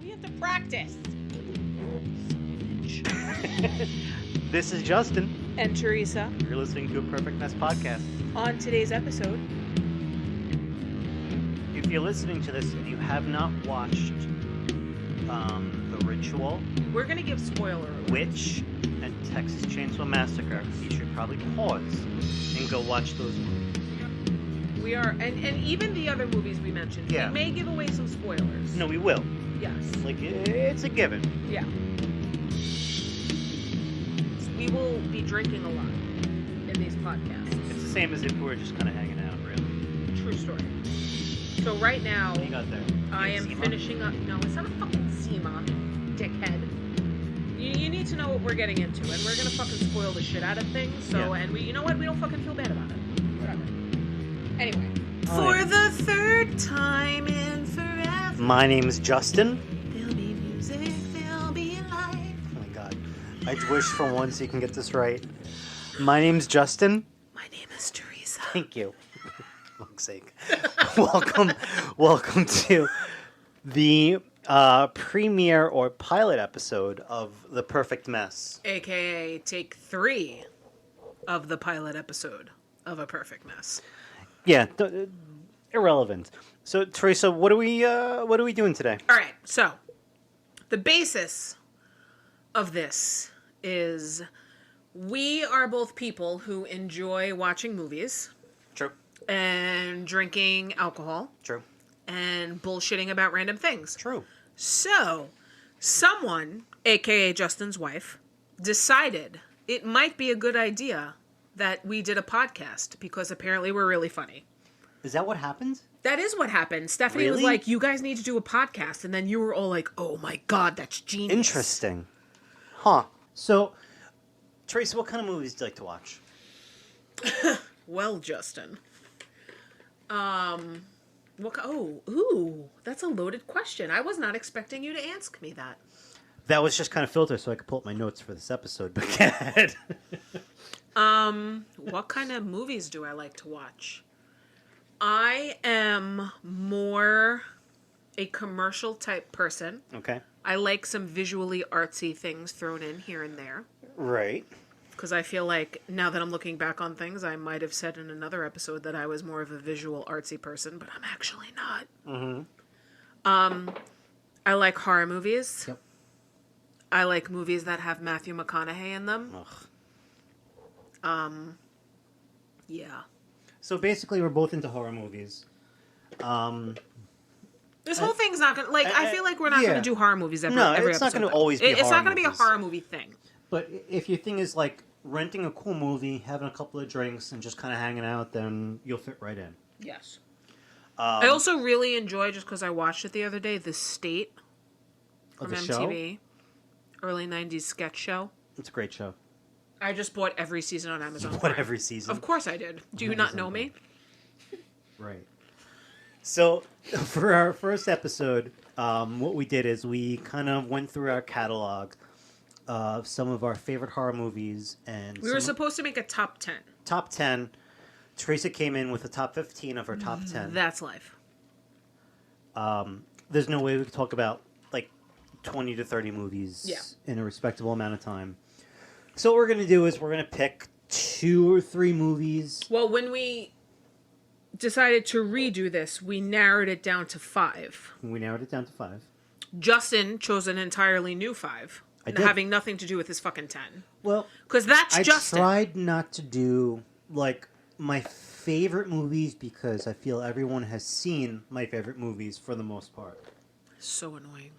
We have to practice. This is Justin. And Teresa. You're listening to a Perfect Mess podcast. On today's episode, if you're listening to this and you have not watched The Ritual, we're going to give spoiler alert. Witch, and Texas Chainsaw Massacre, you should probably pause and go watch those movies. We are, and even the other movies we mentioned, Yeah. we may give away some spoilers. No, we will. Yes. Like, it's a given. Yeah. We will be drinking a lot in these podcasts. It's the same as if we were just kind of hanging out, really. True story. So right now, What do you got there? I am SEMA? finishing up. No, it's not a fucking SEMA, dickhead. You need to know what we're getting into, and we're gonna fucking spoil the shit out of things. So, Yeah. and you know what? We don't fucking feel bad about it. Whatever. Anyway, All for right. the third time in forever, My name's Justin. there'll be music, there'll be life. Oh my god. I wish for once you can get this right. My name's Justin. My name is Teresa. Thank you. For fuck's sake. Welcome to the premiere or pilot episode of The Perfect Mess. AKA take 3 of the pilot episode of A Perfect Mess. Yeah, irrelevant. So Teresa, what are we doing today? All right, so the basis of this is we are both people who enjoy watching movies True. and drinking alcohol True. and bullshitting about random things. True. So, someone, aka Justin's wife, decided it might be a good idea that we did a podcast because apparently we're really funny. Is that what happened? That is what happened. Stephanie was Really? like, you guys need to do a podcast. And then you were all like, oh my God, that's genius. Interesting. Huh. So, Teresa, what kind of movies do you like to watch? Well, Justin. That's a loaded question. I was not expecting you to ask me that. That was just kind of filtered so I could pull up my notes for this episode, but go ahead. What kind of movies do I like to watch? I am more a commercial type person. Okay. I like some visually artsy things thrown in here and there. Right. Because I feel like now that I'm looking back on things, I might have said in another episode that I was more of a visual artsy person, but I'm actually not. Mm-hmm. I like horror movies. Yep. I like movies that have Matthew McConaughey in them. Ugh. Yeah. So basically, we're both into horror movies. This whole thing's not gonna I feel like we're not yeah. gonna do horror movies every No, every it's not episode, gonna though. always be It's horror not gonna be a movies. horror movie thing. But if your thing is like renting a cool movie, having a couple of drinks, and just kind of hanging out, then you'll fit right in. Yes. I Um, also really enjoy, just because I watched it the other day, The State of from the show. MTV. Early 90s sketch show. It's a great show. I just bought every season on Amazon What Prime. every season? Of course I did. Do you not know me? Right. So, for our first episode, what we did is we kind of went through our catalog of some of our favorite horror movies and We were supposed to make a top 10. top 10. Teresa came in with the top 15 of her top 10. That's life. There's no way we could talk about like 20 to 30 movies Yeah. in a respectable amount of time. So what we're going to do is we're going to pick 2 or 3 movies. Well, when we decided to redo this, we narrowed it down to 5. We narrowed it down to 5. Justin chose an entirely new 5. I did. Having nothing to do with his fucking 10. Well, Because that's I Justin. tried not to do like my favorite movies because I feel everyone has seen my favorite movies for the most part. So annoying.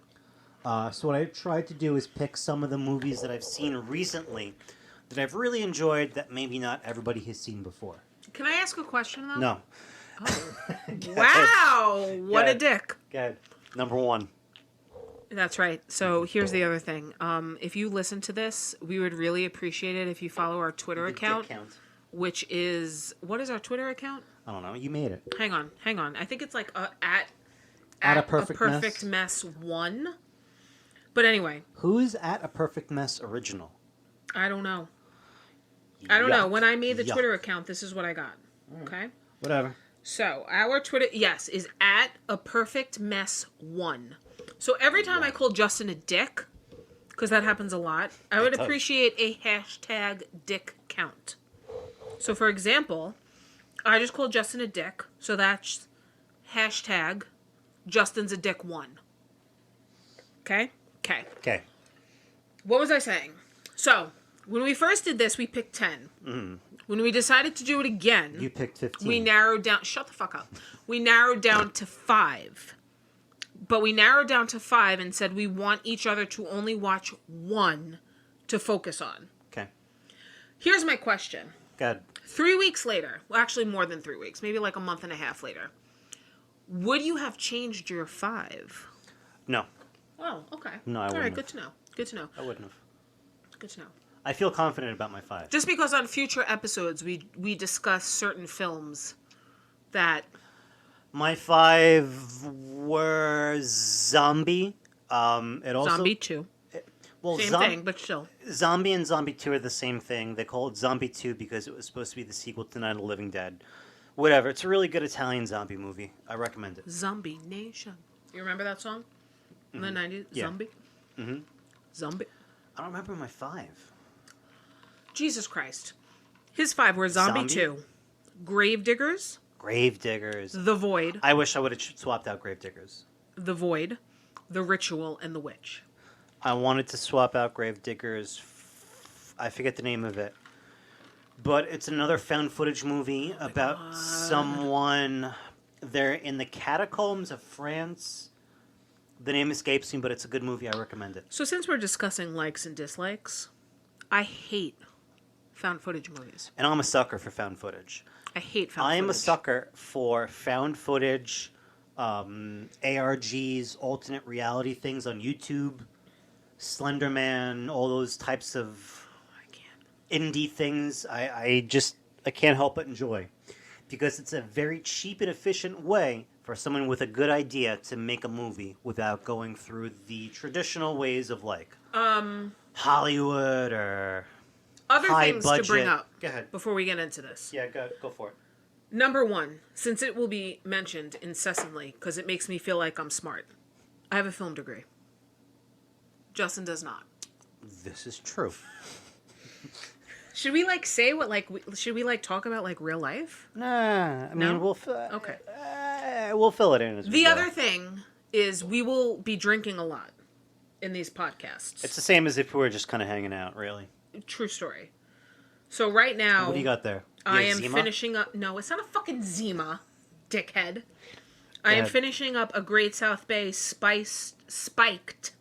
So what I tried to do is pick some of the movies that I've seen recently that I've really enjoyed that maybe not everybody has seen before. Can I ask a question, though? No. Oh. Go Wow. What a ahead. dick. Go ahead. Number 1. That's right. So here's the other thing. If you listen to this, we would really appreciate it if you follow our Twitter The account, dick count. which is... What is our Twitter account? I don't know. You made it. Hang on. I think it's like At a Perfect Mess 1. But anyway, Who's at A Perfect Mess original? I don't know. I don't know. Yuck. When I made the Yuck. Twitter account, this is what I got. Okay? Whatever. So, our Twitter, yes, is at A Perfect Mess 1. So every time I call Justin a dick, because that happens a lot, I would appreciate a hashtag dick count. So for example, I just called Justin a dick, so that's hashtag Justin's a dick 1. Okay? Okay. Okay. What was I saying? So, when we first did this, we picked 10. When we decided to do it again, You picked 15. we narrowed down... Shut the fuck up. We narrowed down to 5. But we narrowed down to 5 and said we want each other to only watch one to focus on. Okay. Here's my question. Good. 3 weeks later, well, actually more than 3 weeks, maybe like a month and a half later, would you have changed your 5? No. Oh, okay. No, I All right, wouldn't good have. to know. Good to know. I wouldn't have. Good to know. I feel confident about my 5. Just because on future episodes we discuss certain films that... My 5 were Zombie. It also Zombie 2. well, Same thing, but still. Zombie and Zombie 2 are the same thing. They call it Zombie 2 because it was supposed to be the sequel to Night of the Living Dead. Whatever. It's a really good Italian zombie movie. I recommend it. Zombie Nation. You remember that song? In the 90s? Yeah. Zombie? Mm-hmm. Zombie. I don't remember my 5. Jesus Christ. His 5 were Zombie 2, Gravediggers, Gravediggers. The Void, I wish I would have swapped out Gravediggers. The Void, The Ritual, and The Witch. I wanted to swap out Gravediggers. I forget the name of it. But it's another found footage movie about someone. They're in the catacombs of France. The name escapes me, but it's a good movie. I recommend it. So since we're discussing likes and dislikes, I hate found footage movies. And I'm a sucker for found footage. I hate found I footage. am a sucker for found footage, ARGs, alternate reality things on YouTube, Slenderman, all those types of indie things. I can't help but enjoy, because it's a very cheap and efficient way for someone with a good idea to make a movie without going through the traditional ways of like Hollywood or other high things budget. to bring up. Go ahead. Before we get into this. Yeah, go for it. Number 1, since it will be mentioned incessantly because it makes me feel like I'm smart, I have a film degree. Justin does not. This is true. Should we say what should we talk about real life? Nah, I mean No? we'll Okay. We'll fill it in as we The go. other thing is we will be drinking a lot in these podcasts. It's the same as if we were just kind of hanging out, really. True story. So right now, What do you got there? I Yeah, am Zima? finishing up. No, it's not a fucking Zima, dickhead. I am ahead. finishing up a Great South Bay spiked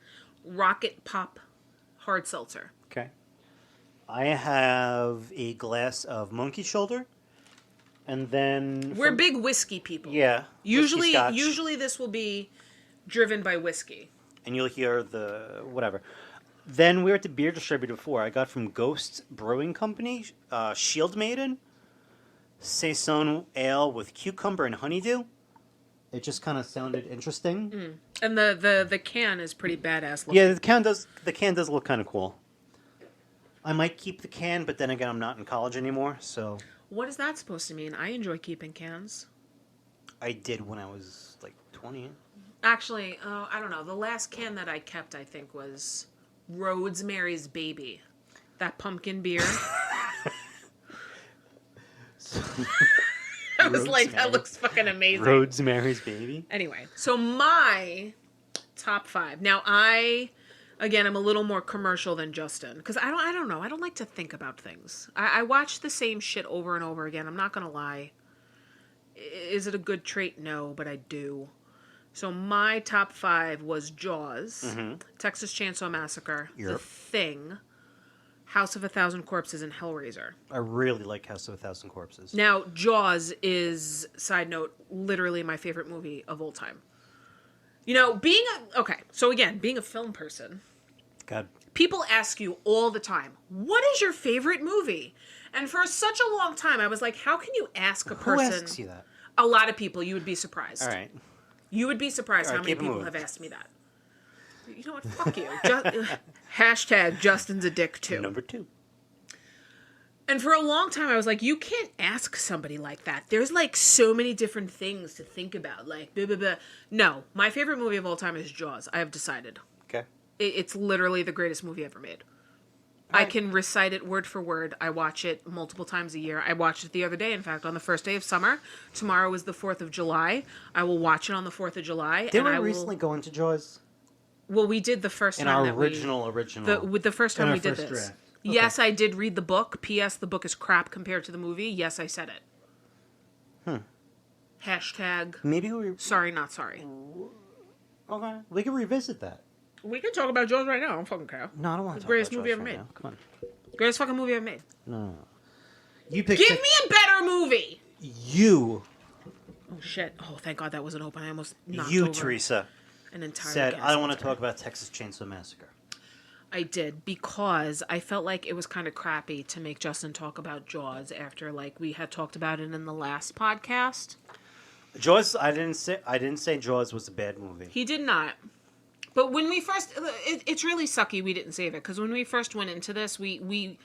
Rocket Pop hard seltzer. Okay. I have a glass of monkey shoulder, and then We're big whiskey people. yeah. Usually, whiskey scotch, usually this will be driven by whiskey. and you'll hear the whatever. Then we were at the beer distributor before. I got from Ghost Brewing Company, Shield Maiden, Saison Ale with cucumber and honeydew. It just kind of sounded interesting. And the can is pretty badass looking. Yeah, the can does look kind of cool. I might keep the can, but then again, I'm not in college anymore, so What is that supposed to mean? I enjoy keeping cans. I did when I was like 20. Actually, I don't know. The last can that I kept, I think, was Rosemary's Baby. That pumpkin beer. I was like, that looks fucking amazing. Rosemary's Baby. Anyway, so my top 5. Now, again, I'm a little more commercial than Justin. Because I don't know. I don't like to think about things. I watch the same shit over and over again. I'm not going to lie. Is it a good trait? No, but I do. So my top 5 was Jaws, Texas Chainsaw Massacre, The Yep. Thing, House of a Thousand Corpses, and Hellraiser. I really like House of a Thousand Corpses. Now, Jaws is, side note, literally my favorite movie of all time. You know, being a film person, God. people ask you all the time, what is your favorite movie? And for such a long time, I was like, how can you ask a person? Who asks you that? A lot of people. You would be surprised. All right. You would be surprised All how right, many keep it people moving. have asked me that. You know what? Fuck you. Hashtag Justin's a dick too. Number 2. And for a long time, I was like, you can't ask somebody like that. There's, like, so many different things to think about. Like, blah, blah, blah. No, my favorite movie of all time is Jaws. I have decided. Okay. It's literally the greatest movie ever made. I can recite it word for word. I watch it multiple times a year. I watched it the other day, in fact, on the first day of summer. Tomorrow is the 4th of July. I will watch it on the 4th of July. Did we recently go into Jaws? Well, we did the first In time our that original. the first time in we our did first this. draft. Okay. Yes, I did read the book. P.S. The book is crap compared to the movie. Yes, I said it. Hashtag Maybe we... sorry, not sorry. Okay. We can revisit that. We can talk about Jaws right now. I don't fucking care. No, I don't want to talk Greatest about movie Jaws ever right made. now. Come on. Greatest fucking movie ever made. No. You picked Give me a better movie. You. Oh shit! Oh, thank God that wasn't open. I almost knocked You, over Teresa, an entire said, cast I don't want to member. talk about Texas Chainsaw Massacre. I did because I felt like it was kind of crappy to make Justin talk about Jaws after like we had talked about it in the last podcast. Jaws, I didn't say Jaws was a bad movie. He did not. But when we first, it's really sucky we didn't save it because when we first went into this, we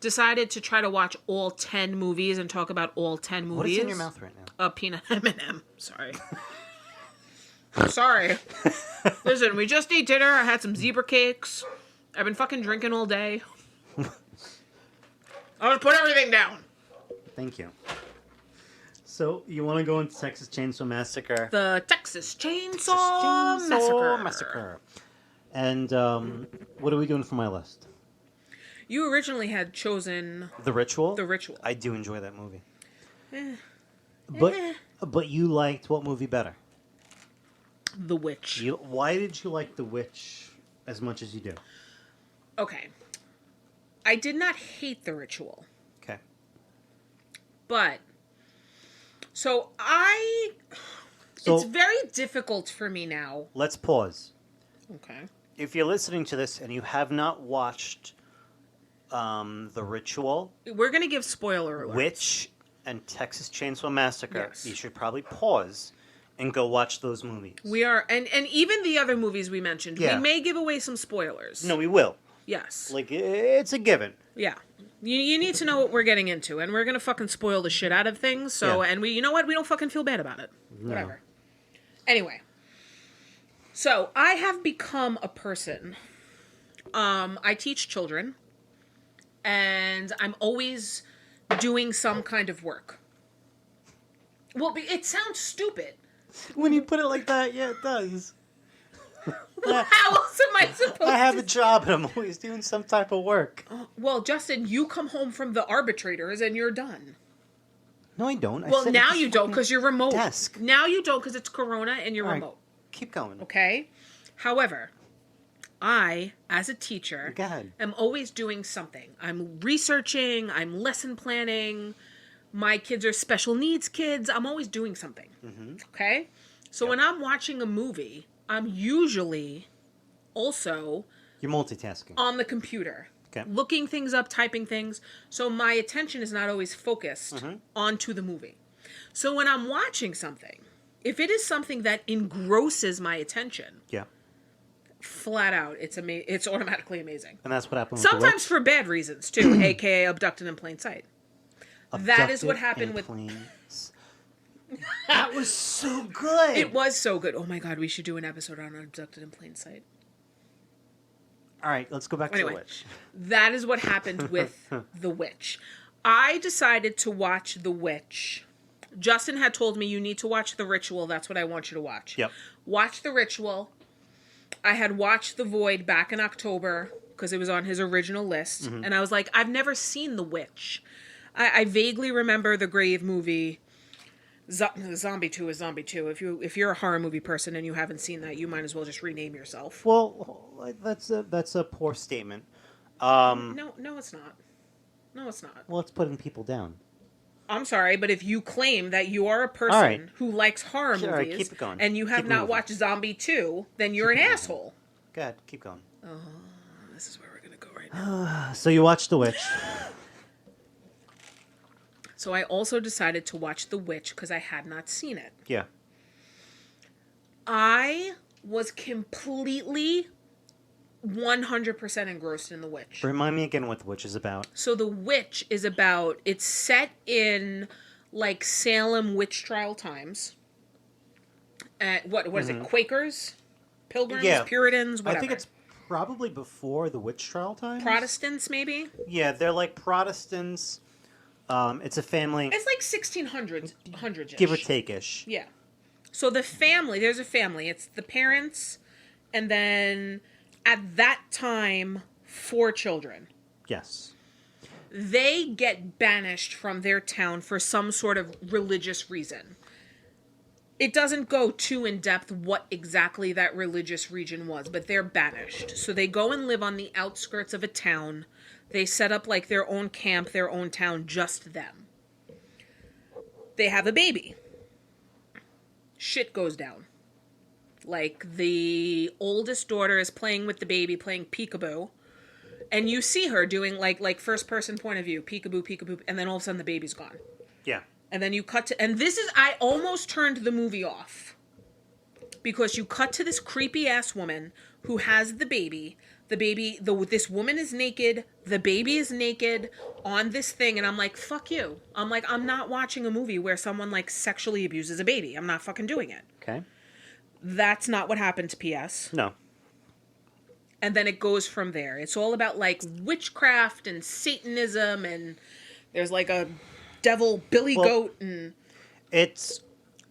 decided to try to watch all 10 movies and talk about all 10 movies. What is in your mouth right now? A peanut M&M. Sorry. Sorry. Listen, we just ate dinner. I had some zebra cakes. I've been fucking drinking all day. I'll just put everything down. Thank you. So, you want to go into Texas Chainsaw Massacre? The Texas Chainsaw Massacre. And what are we doing for my list? You originally had chosen The Ritual? The Ritual. I do enjoy that movie. But you liked what movie better? The Witch. Why did you like The Witch as much as you do? Okay. I did not hate The Ritual. Okay. But, so it's very difficult for me now. Let's pause. Okay. If you're listening to this and you have not watched The Ritual, We're going to give spoiler alerts. Witch, and Texas Chainsaw Massacre, Yes. you should probably pause and go watch those movies. We are, and even the other movies we mentioned, Yeah. we may give away some spoilers. No, we will. Yes. Like, it's a given. Yeah. You need to know what we're getting into, and we're going to fucking spoil the shit out of things, so, Yeah. and you know what? We don't fucking feel bad about it. No. Whatever. Anyway. So, I have become a person. I teach children, and I'm always doing some kind of work. Well, it sounds stupid. When you put it like that, yeah, it does. How else am I supposed I have to... a job and I'm always doing some type of work. Well, Justin, you come home from the arbitrators and you're done. No, I don't. Well, now you don't because you're remote. Desk. Now you don't because it's Corona and you're All right, remote. keep going. Okay? However, I, as a teacher, Go ahead. am always doing something. I'm researching, I'm lesson planning. My kids are special needs kids. I'm always doing something. Mm-hmm. Okay? So when I'm watching a movie, I'm usually also You're multitasking. on the computer. Okay. Looking things up, typing things. So my attention is not always focused onto the movie. So when I'm watching something, if it is something that engrosses my attention, Yeah. flat out, it's automatically amazing. And that's what happened with The Sometimes Witch. for bad reasons, too, aka abducted in plain sight. That is what happened with... That was so good. It was so good. Oh my God, we should do an episode on abducted in plain sight. All right, let's go back to Anyway. The Witch. That is what happened with The Witch. I decided to watch The Witch. Justin had told me you need to watch The Ritual. That's what I want you to watch. Yep. Watch The Ritual. I had watched The Void back in October because it was on his original list. And I was like, I've never seen The Witch. I vaguely remember the Grave movie. Zombie 2 is Zombie 2. If you're a horror movie person and you haven't seen that, you might as well just rename yourself. Well, that's a poor statement. No, it's not. No, it's not. Well, it's putting people down. I'm sorry, but if you claim that you are a person All right. who likes horror All right, movies keep it going. and you have Keep not moving. watched Zombie 2, then you're an asshole. Go ahead, keep going. This is where we're going to go right now. So you watched The Witch. So I also decided to watch The Witch because I had not seen it. Yeah. I was completely 100% engrossed in The Witch. Remind me again what The Witch is about. So The Witch is about, it's set in like Salem witch trial times. What is it? Quakers? Pilgrims? Puritans? Whatever. I think it's probably before the witch trial times. Protestants, maybe? Yeah, they're like Protestants. It's a family. It's like 1600s, 100s-ish. Give or take-ish. Yeah. So the family, there's a family. It's the parents, and then at that time, 4 children. Yes. They get banished from their town for some sort of religious reason. It doesn't go too in depth what exactly that religious region was, but they're banished. So they go and live on the outskirts of a town. They set up like their own camp, their own town, just them. They have a baby. Shit goes down. Like, the oldest daughter is playing with the baby, playing peekaboo. And you see her doing, like first person point of view, peekaboo, peekaboo, and then all of a sudden the baby's gone. Yeah. And then you cut to, and this is, I almost turned the movie off. Because you cut to this creepy ass woman who has the baby. This woman is naked. The baby is naked on this thing. And I'm like, fuck you. I'm like, I'm not watching a movie where someone like sexually abuses a baby. I'm not fucking doing it. Okay. That's not what happened to PS. No. And then it goes from there. It's all about like witchcraft and Satanism, and there's like a devil billy goat, and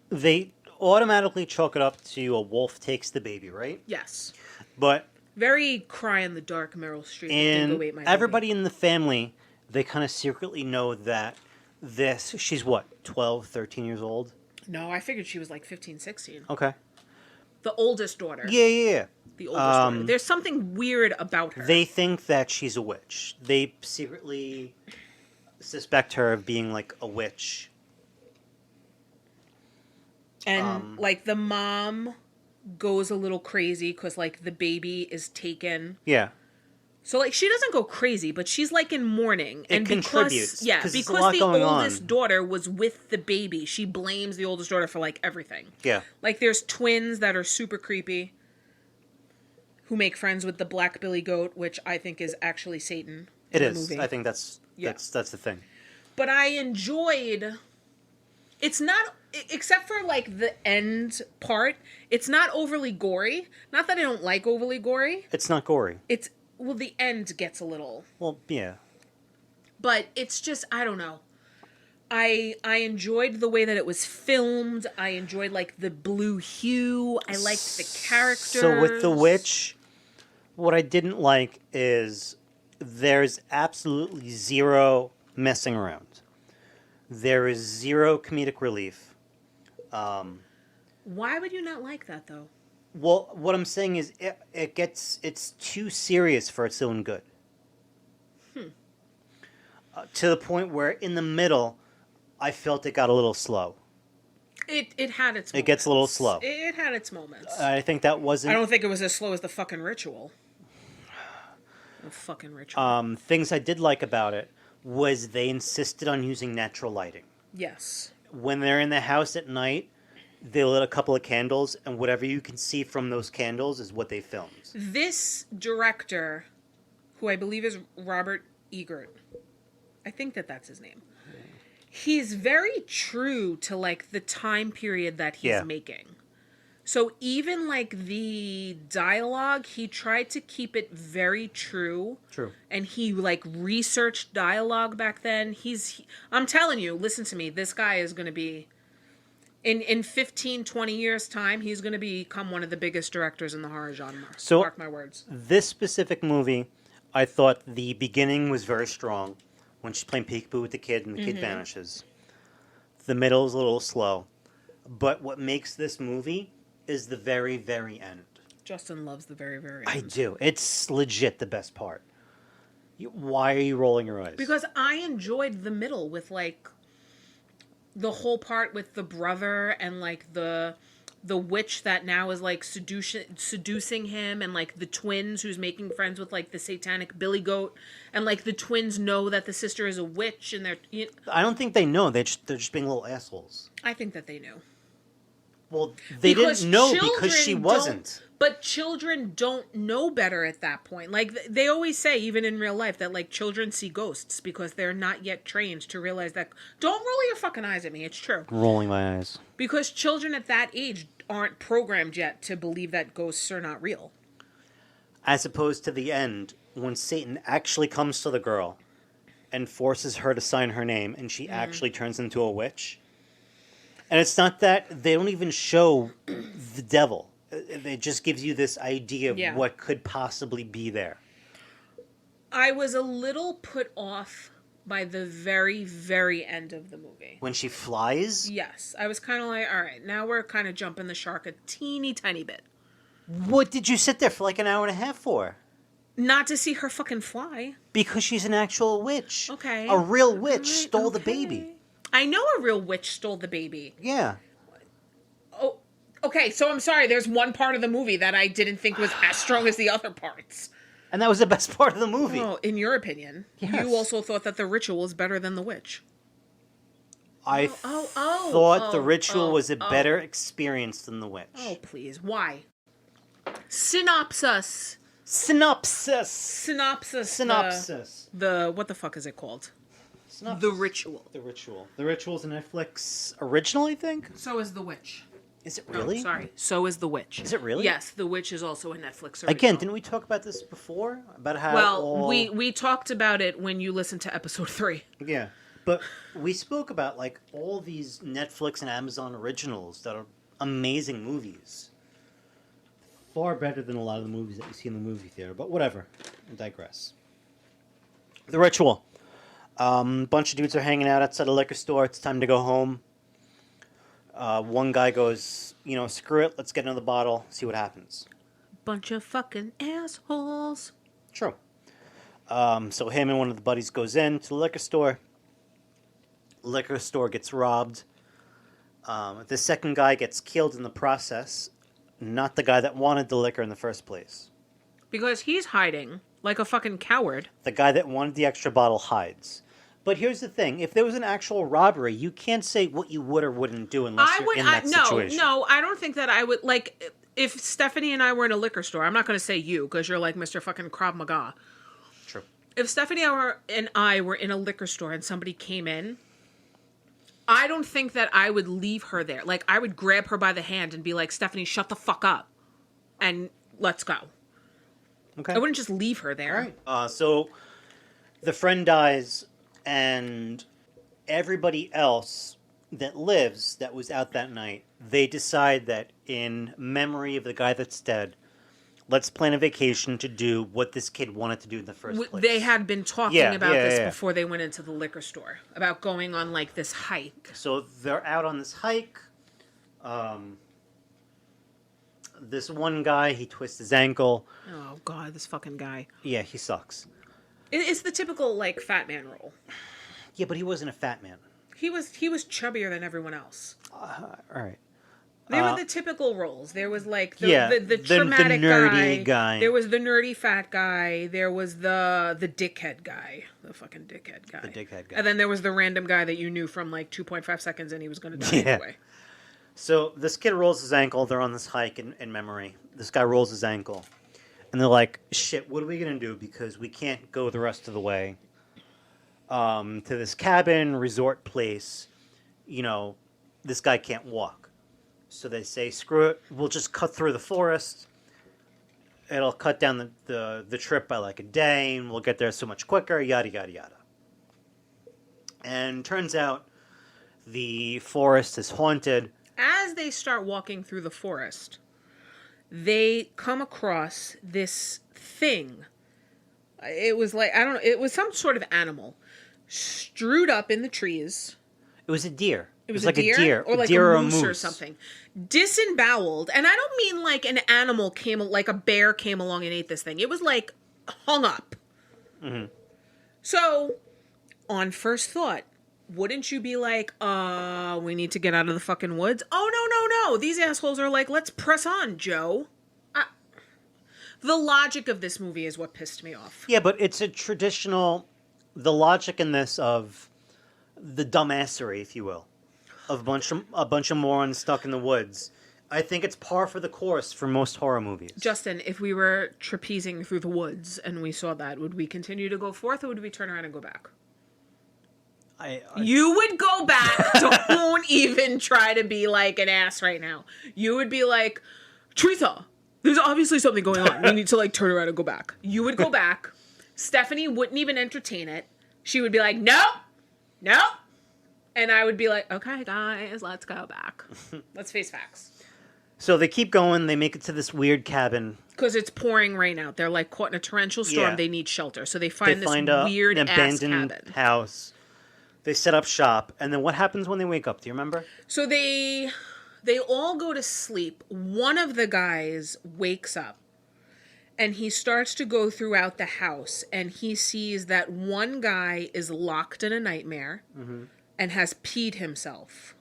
they automatically chalk it up to a wolf takes the baby, right? yes, But very cry in the dark Meryl Streep. Didn't go and ate my everybody baby. in the family, they kind of secretly know that she's what, 12, 13 years old? No, I figured she was like 15, 16. Okay. The oldest daughter. Yeah. The oldest daughter. There's something weird about her. They think that she's a witch. They secretly suspect her of being like a witch. And like the mom goes a little crazy because like the baby is taken. Yeah. So like she doesn't go crazy, but she's like in mourning. It And contributes. Because the oldest daughter was with the baby, she blames the oldest daughter for like everything. Yeah. Like there's twins that are super creepy who make friends with the black billy goat, which I think is actually Satan. It in is. the movie. I think that's the thing. But I enjoyed. It's not, except for like the end part, it's not overly gory. Not that I don't like overly gory. It's not gory. The end gets a little. Well, yeah. But it's just, I don't know. I enjoyed the way that it was filmed. I enjoyed like the blue hue. I liked the characters. So with The Witch, what I didn't like is there's absolutely zero messing around. There is zero comedic relief. Why would you not like that though? Well, what I'm saying is it's too serious for its own good. To the point where in the middle, I felt it got a little slow. It had its moments. It gets a little slow. It had its moments. I think that wasn't... I don't think it was as slow as the fucking Ritual. The fucking Ritual. Things I did like about it was they insisted on using natural lighting. Yes. When they're in the house at night, they lit a couple of candles, and whatever you can see from those candles is what they filmed. This director, who I believe is Robert Egert, I think that's his name. He's very true to like the time period that he's making. So even like the dialogue, he tried to keep it very true. True. And he like researched dialogue back then. I'm telling you, listen to me, this guy is going to be, in 15, 20 years time, he's going to become one of the biggest directors in the horror genre. So, mark my words. This specific movie, I thought the beginning was very strong. When she's playing peekaboo with the kid and the kid vanishes. The middle is a little slow. But what makes this movie is the very, very end. Justin loves the very, very end. I do. It's legit the best part. Why are you rolling your eyes? Because I enjoyed the middle with, like, the whole part with the brother and, like, the witch that now is, like, seducing him, and, like, the twins who's making friends with, like, the satanic billy goat, and, like, the twins know that the sister is a witch, and they're... I don't think they know. They're just being little assholes. I think that they knew. Well, they Because didn't know because she children wasn't. But children don't know better at that point. Like, they always say, even in real life, that, like, children see ghosts because they're not yet trained to realize that. Don't roll your fucking eyes at me. It's true. Rolling my eyes. Because children at that age aren't programmed yet to believe that ghosts are not real. As opposed to the end, when Satan actually comes to the girl and forces her to sign her name, and she actually turns into a witch. And it's not that they don't even show the devil. It just gives you this idea of what could possibly be there. I was a little put off by the very, very end of the movie. When she flies? Yes. I was kind of like, all right, now we're kind of jumping the shark a teeny tiny bit. What did you sit there for like an hour and a half for? Not to see her fucking fly. Because she's an actual witch. Okay. A real witch stole the baby. I know a real witch stole the baby. Yeah. Oh, okay, so I'm sorry. There's one part of the movie that I didn't think was as strong as the other parts. And that was the best part of the movie. Oh, in your opinion. Yes. You also thought that the ritual is better than the witch. I thought the ritual was a better experience than the witch. Oh, please. Why? Synopsis. The what the fuck is it called? Synopsis. The Ritual. The Ritual. The Ritual's a Netflix original, I think? So is The Witch. Is it really? Oh, sorry. So is The Witch. Is it really? Yes, The Witch is also a Netflix original. Again, didn't we talk about this before? About how Well, we talked about it when you listened to episode 3. Yeah. But we spoke about like all these Netflix and Amazon originals that are amazing movies. Far better than a lot of the movies that you see in the movie theater. But whatever. I digress. The Ritual. Bunch of dudes are hanging out outside a liquor store. It's time to go home. One guy goes, screw it. Let's get another bottle. See what happens. Bunch of fucking assholes. True. So him and one of the buddies goes in to the liquor store. Liquor store gets robbed. The second guy gets killed in the process. Not the guy that wanted the liquor in the first place. Because he's hiding like a fucking coward. The guy that wanted the extra bottle hides. But here's the thing. If there was an actual robbery, you can't say what you would or wouldn't do unless you're in that situation. No, I don't think that I would, like, if Stephanie and I were in a liquor store, I'm not going to say you, because you're like Mr. fucking Krav Maga. True. If Stephanie and I were in a liquor store and somebody came in, I don't think that I would leave her there. Like, I would grab her by the hand and be like, Stephanie, shut the fuck up. And let's go. Okay. I wouldn't just leave her there. All right. So the friend dies, and everybody else that lives that was out that night, they decide that in memory of the guy that's dead, let's plan a vacation to do what this kid wanted to do in the first place. They had been talking about this before they went into the liquor store, about going on, like, this hike. So they're out on this hike. This one guy, he twists his ankle. Oh, God, this fucking guy. Yeah, he sucks. It's the typical, like, fat man role. Yeah, but he wasn't a fat man. He was chubbier than everyone else. All right. They were the typical roles. There was, like, the traumatic the nerdy guy. There was the nerdy fat guy. There was the dickhead guy. The fucking dickhead guy. The dickhead guy. And then there was the random guy that you knew from, like, 2.5 seconds and he was going to die anyway. So this kid rolls his ankle. They're on this hike in memory. This guy rolls his ankle. And they're like, shit, what are we going to do? Because we can't go the rest of the way to this cabin, resort place. This guy can't walk. So they say, screw it. We'll just cut through the forest. It'll cut down the trip by like a day, and we'll get there so much quicker, yada, yada, yada. And turns out the forest is haunted. As they start walking through the forest, they come across this thing. It was like, I don't know, it was some sort of animal strewed up in the trees. It was a deer. It was like a deer? Or like deer a moose or something. Disemboweled. And I don't mean like an animal like a bear came along and ate this thing. It was like hung up. Mm-hmm. So, on first thought, wouldn't you be like, we need to get out of the fucking woods? Oh, no. These assholes are like, let's press on, Joe. The logic of this movie is what pissed me off. Yeah, but it's the logic in this of the dumbassery, if you will, of a bunch of morons stuck in the woods. I think it's par for the course for most horror movies. Justin, if we were trapezing through the woods and we saw that, would we continue to go forth or would we turn around and go back? You would go back. Don't even try to be like an ass right now. You would be like, Teresa, there's obviously something going on. We need to like turn around and go back. You would go back. Stephanie wouldn't even entertain it. She would be like, no. And I would be like, okay, guys, let's go back. Let's face facts. So they keep going. They make it to this weird cabin. Because it's pouring rain out. They're like caught in a torrential storm. Yeah. They need shelter. So they find this weird an abandoned cabin. House. They set up shop. And then what happens when they wake up? Do you remember? So they all go to sleep. One of the guys wakes up. And he starts to go throughout the house. And he sees that one guy is locked in a nightmare. Mm-hmm. And has peed himself.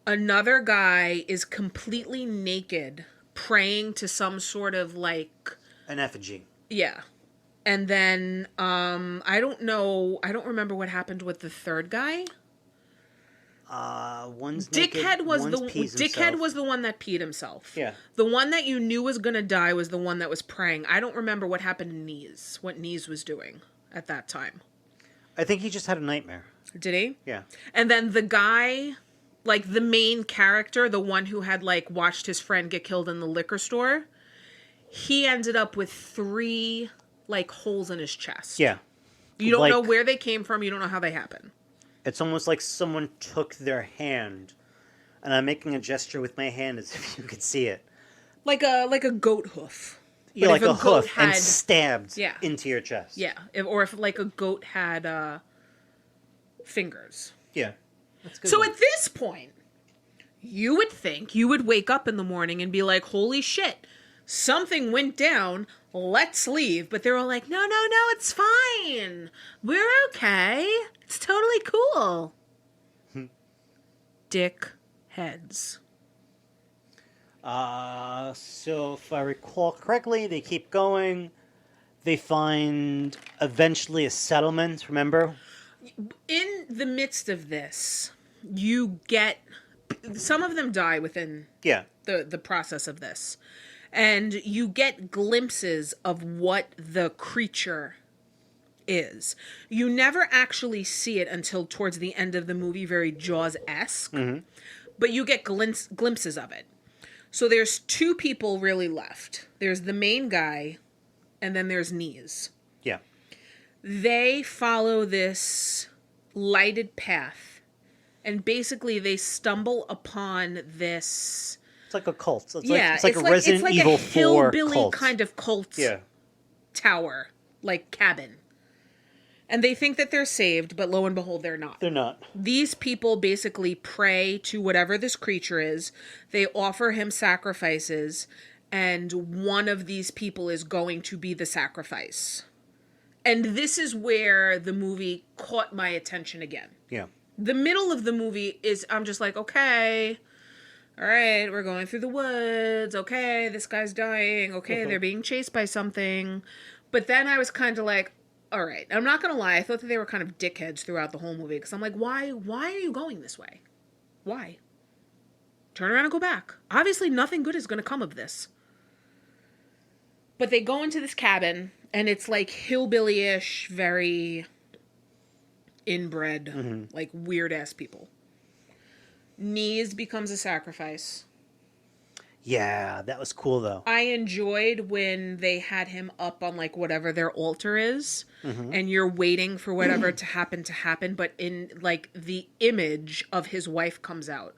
Another guy is completely naked, praying to some sort of like... an effigy. Yeah. And then, I don't remember what happened with the third guy. One's Dickhead naked, was Dickhead was the one that peed himself. Yeah. The one that you knew was going to die was the one that was praying. I don't remember what happened to Knees, what Knees was doing at that time. I think he just had a nightmare. Did he? Yeah. And then the guy, like the main character, the one who had like watched his friend get killed in the liquor store, he ended up with 3 like holes in his chest. Yeah. You don't know where they came from. You don't know how they happen. It's almost like someone took their hand, and I'm making a gesture with my hand as if you could see it. Like a goat hoof. Yeah, like a hoof and stabbed into your chest. Yeah, or if like a goat had fingers. Yeah. That's good. So at this point, you would think you would wake up in the morning and be like, holy shit, something went down, let's leave. But they're all like, no, it's fine. We're okay. It's totally cool. Dick heads. So if I recall correctly, they keep going. They find eventually a settlement, remember? In the midst of this, you get... Some of them die within the process of this. And you get glimpses of what the creature is. You never actually see it until towards the end of the movie, very Jaws-esque. Mm-hmm. But you get glimpses of it. So there's 2 people really left. There's the main guy, and then there's Knees. Yeah. They follow this lighted path, and basically they stumble upon this... It's like a cult. It's like a Resident Evil 4 cult. It's like a hillbilly kind of cult tower, like cabin. And they think that they're saved, but lo and behold, they're not. They're not. These people basically pray to whatever this creature is. They offer him sacrifices, and one of these people is going to be the sacrifice. And this is where the movie caught my attention again. Yeah. The middle of the movie is, I'm just like, okay, all right, we're going through the woods. Okay, this guy's dying. Okay, they're being chased by something. But then I was kind of like, all right, I'm not going to lie. I thought that they were kind of dickheads throughout the whole movie. Because I'm like, why are you going this way? Why? Turn around and go back. Obviously, nothing good is going to come of this. But they go into this cabin, and it's like hillbilly-ish, very inbred, like weird-ass people. Knees becomes a sacrifice. Yeah, that was cool, though. I enjoyed when they had him up on, like, whatever their altar is, and you're waiting for whatever to happen, but in, like, the image of his wife comes out.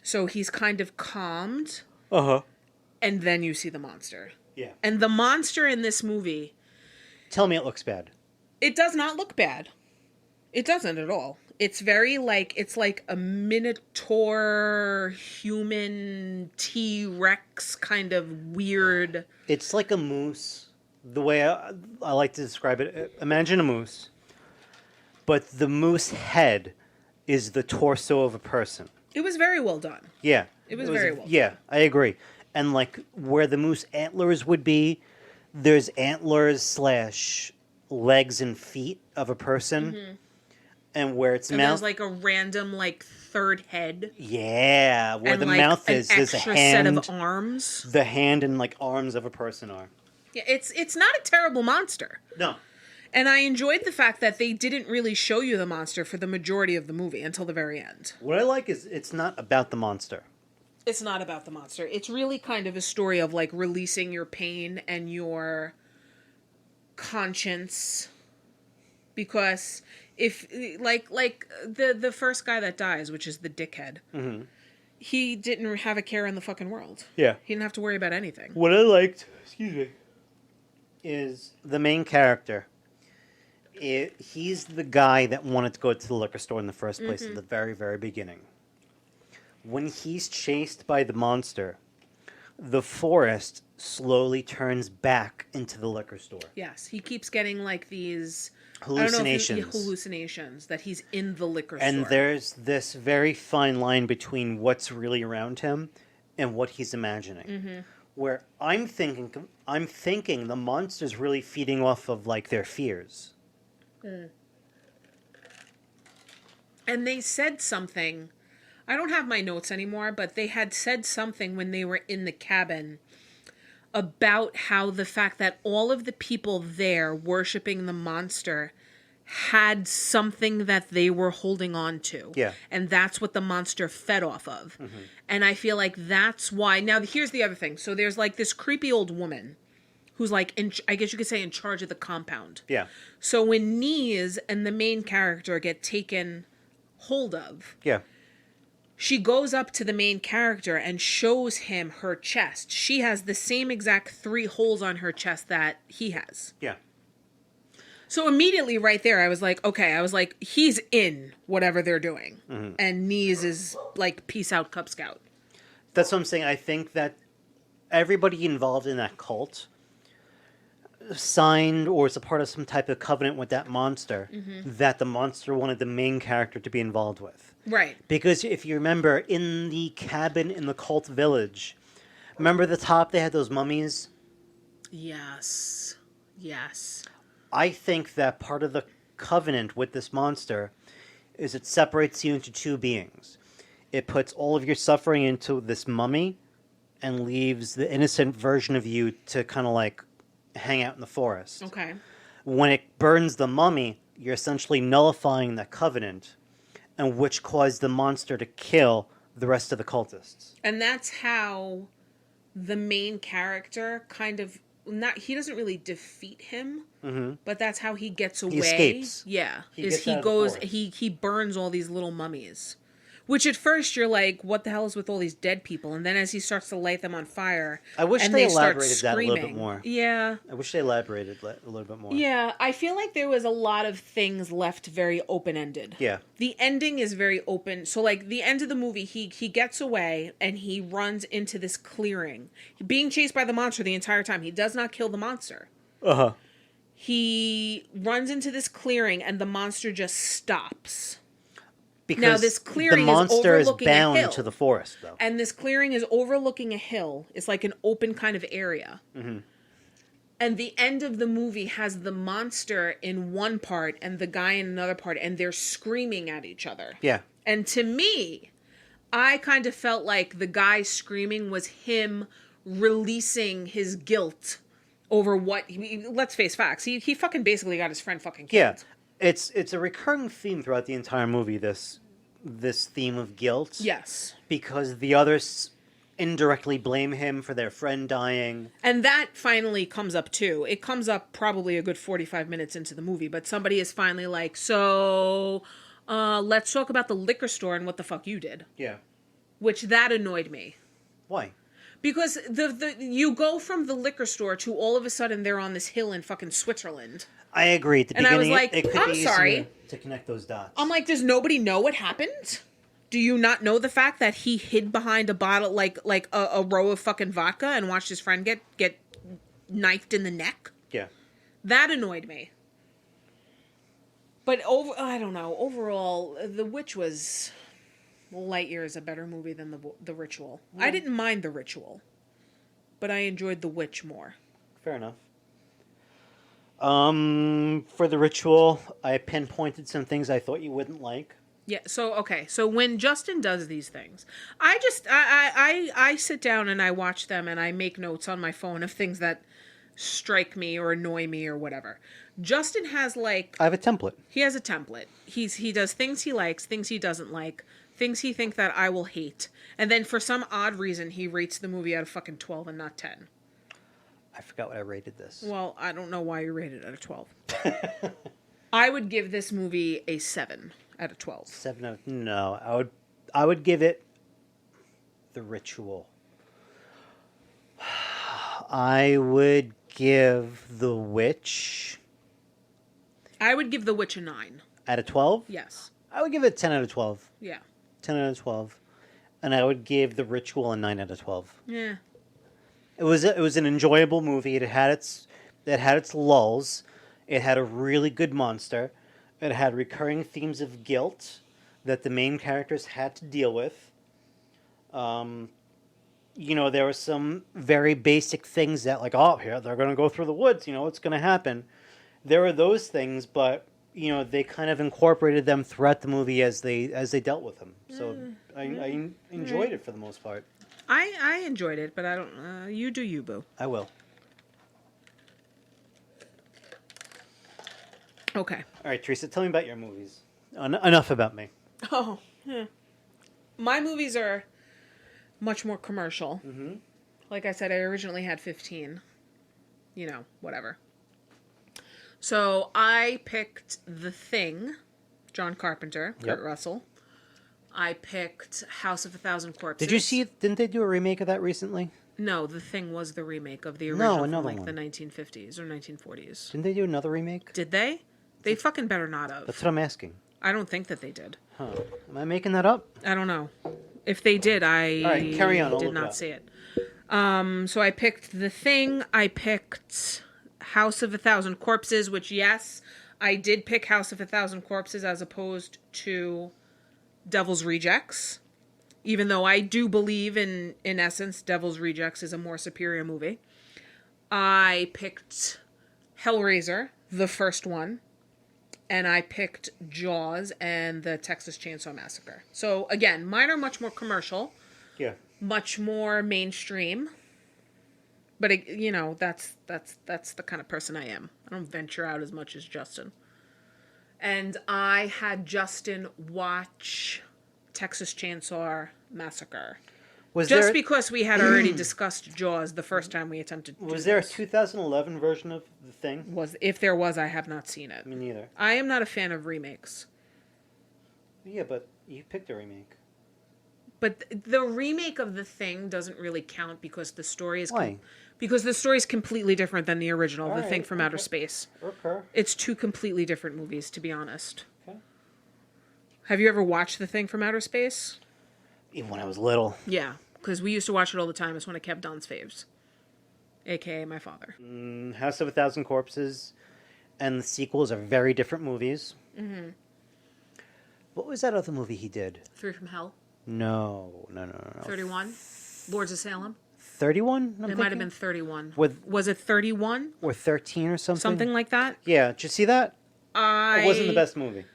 So he's kind of calmed. Uh-huh. And then you see the monster. Yeah. And the monster in this movie... Tell me it looks bad. It does not look bad. It doesn't at all. It's very like, it's like a minotaur human T-Rex kind of weird. It's like a moose. The way I like to describe it, imagine a moose, but the moose head is the torso of a person. It was very well done. Yeah. It was very well done. Yeah, I agree. And like where the moose antlers would be, there's antlers / legs and feet of a person. and where its And mouth. there's like a random like third head. Yeah, where And the like mouth an is. There's a extra hand. set of arms. The hand and like arms of a person are. Yeah, it's not a terrible monster. No. And I enjoyed the fact that they didn't really show you the monster for the majority of the movie until the very end. What I like is it's not about the monster. It's not about the monster. It's really kind of a story of like releasing your pain and your conscience. Because if like the first guy that dies, which is the dickhead, he didn't have a care in the fucking world. Yeah. He didn't have to worry about anything. What I liked, is the main character. He's the guy that wanted to go to the liquor store in the first place at the very, very beginning. When he's chased by the monster, the forest slowly turns back into the liquor store. Yes, he keeps getting like these Hallucinations. Hallucinations that he's in the liquor store. And there's this very fine line between what's really around him and what he's imagining. Where I'm thinking the monster's really feeding off of like their fears. And they said something. I don't have my notes anymore, but they had said something when they were in the cabin about how the fact that all of the people there worshiping the monster had something that they were holding on to. Yeah. And that's what the monster fed off of. And I feel like that's why. Now, here's the other thing. So there's like this creepy old woman who's like, I guess you could say in charge of the compound. Yeah. So when Knees and the main character get taken hold of, Yeah. she goes up to the main character and shows him her chest. She has the same exact 3 holes on her chest that he has. Yeah. So immediately right there, I was like, okay, he's in whatever they're doing. And Knees is like, peace out, Cub Scout. That's what I'm saying. I think that everybody involved in that cult signed or is a part of some type of covenant with that monster that the monster wanted the main character to be involved with. Right. Because if you remember, in the cabin in the cult village, remember the top they had those mummies? Yes. Yes. I think that part of the covenant with this monster is it separates you into 2 beings. It puts all of your suffering into this mummy and leaves the innocent version of you to kind of like hang out in the forest. Okay. When it burns the mummy, you're essentially nullifying that covenant, and which caused the monster to kill the rest of the cultists. And that's how the main character kind of he doesn't really defeat him, but that's how he gets away. He escapes. Yeah, He goes he burns all these little mummies. Which at first you're like, what the hell is with all these dead people? And then as he starts to light them on fire, I wish and they start elaborated that a little bit screaming. more. Yeah. I wish they elaborated a little bit more. Yeah, I feel like there was a lot of things left very open-ended. Yeah. The ending is very open. So, like, the end of the movie, he gets away and he runs into this clearing. Being chased by the monster the entire time. He does not kill the monster. Uh-huh. He runs into this clearing and the monster just stops. Because Now, this clearing the is monster is overlooking a bound hill. to the forest, though. And this clearing is overlooking a hill. It's like an open kind of area. And the end of the movie has the monster in one part and the guy in another part, and they're screaming at each other. Yeah. And to me, I kind of felt like the guy screaming was him releasing his guilt over what... let's face facts. He fucking basically got his friend fucking killed. Yeah. It's a recurring theme throughout the entire movie, this theme of guilt. Yes. Because the others indirectly blame him for their friend dying. And that finally comes up too. It comes up probably a good 45 minutes into the movie, but somebody is finally like, so let's talk about the liquor store and what the fuck you did. Yeah. Which that annoyed me. Why? Because the you go from the liquor store to all of a sudden they're on this hill in fucking Switzerland. I agree. At the And I was beginning, like, it could I'm be easier sorry. to connect those dots. I'm like, does nobody know what happened? Do you not know the fact that he hid behind a bottle, like a row of fucking vodka, and watched his friend get knifed in the neck? Yeah. That annoyed me. But I don't know. Overall, The Witch was light years a better movie than the Ritual. Yeah. I didn't mind The Ritual, but I enjoyed The Witch more. Fair enough. For the ritual, I pinpointed some things I thought you wouldn't like. Yeah. So okay. So when Justin does these things, I sit down and I watch them and I make notes on my phone of things that strike me or annoy me or whatever. Justin has like I have a template. he has a template. He does things he likes, things he doesn't like, things he thinks that I will hate, and then for some odd reason he rates the movie out of fucking 12 and not 10. I forgot what I rated this. Well, I don't know why you rated it out of 12. I would give this movie a 7 out of 12. 7 out. No, I would give it the ritual. I would give The Witch I would give The Witch a 9. out of 12. Yes. I would give it 10 out of 12. Yeah. 10 out of 12. And I would give The Ritual a 9 out of 12. Yeah. It was an enjoyable movie. It had its lulls. It had a really good monster. It had recurring themes of guilt that the main characters had to deal with. There were some very basic things that, like, oh, here they're going to go through the woods. What's going to happen? There were those things, but they kind of incorporated them throughout the movie as they dealt with them. So I enjoyed it for the most part. I enjoyed it, but I don't. You do you, boo. I will. Okay. All right, Teresa, tell me about your movies. Enough about me. Oh, yeah. My movies are much more commercial. Mm-hmm. Like I said, I originally had 15. Whatever. So I picked The Thing, John Carpenter, Kurt Russell. I picked House of a Thousand Corpses. Did you see it? Didn't they do a remake of that recently? No, The Thing was the remake of the original from another like one. the 1950s or 1940s. Didn't they do another remake? Did they? They fucking better not have. That's what I'm asking. I don't think that they did. Huh. Am I making that up? I don't know. If they did, I All right, carry on. I'll did look it not up. see it. So I picked The Thing. I picked House of a Thousand Corpses, which, yes, I did pick House of a Thousand Corpses as opposed to Devil's Rejects. Even though I do believe, in essence, Devil's Rejects is a more superior movie. I picked Hellraiser, the first one. And I picked Jaws and the Texas Chainsaw Massacre. So, again, mine are much more commercial. Yeah. Much more mainstream. But, that's the kind of person I am. I don't venture out as much as Justin. And I had Justin watch Texas Chainsaw Massacre. Because we had already discussed Jaws the first time we attempted to do Was there a this. 2011 version of The Thing? If there was, I have not seen it. Me neither. I am not a fan of remakes. Yeah, but you picked a remake. But the remake of The Thing doesn't really count because the story is Why? because the story is completely different than the original, The All Thing right, from Outer Space. Okay. It's two completely different movies, to be honest. Okay. Have you ever watched The Thing from Outer Space? Even when I was little. Yeah, because we used to watch it all the time. It's one of Kev Don's faves, a.k.a. my father. House of a Thousand Corpses and the sequels are very different movies. Mm-hmm. What was that other movie he did? 3 from Hell, No. 31, Lords of Salem. 31? It might have been 31. With- Was it 31? Or 13 or something? Something like that? Yeah, did you see that? I It wasn't the best movie.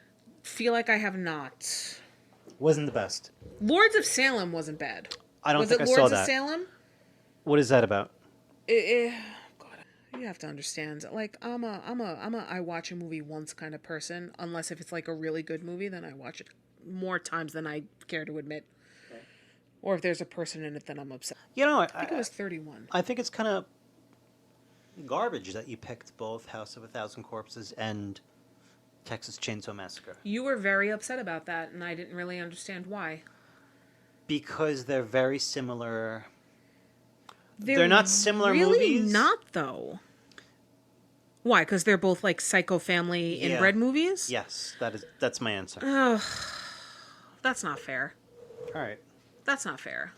feel like I have not. Wasn't the best. Lords of Salem wasn't bad. I don't Was think it I Lords saw of that. Salem? What is that about? God, you have to understand. Like, I'm a I watch a movie once kind of person. Unless if it's like a really good movie, then I watch it more times than I care to admit. Okay. Or if there's a person in it, then I'm upset. I I think it was 31. I think it's kind of garbage that you picked both House of a Thousand Corpses and Texas Chainsaw Massacre. You were very upset about that, and I didn't really understand why. Because they're very similar. They're not similar really movies. Not though. Why? Because they're both like Psycho Family inbred movies. Yes, that's my answer. Oh, that's not fair. All right. That's not fair.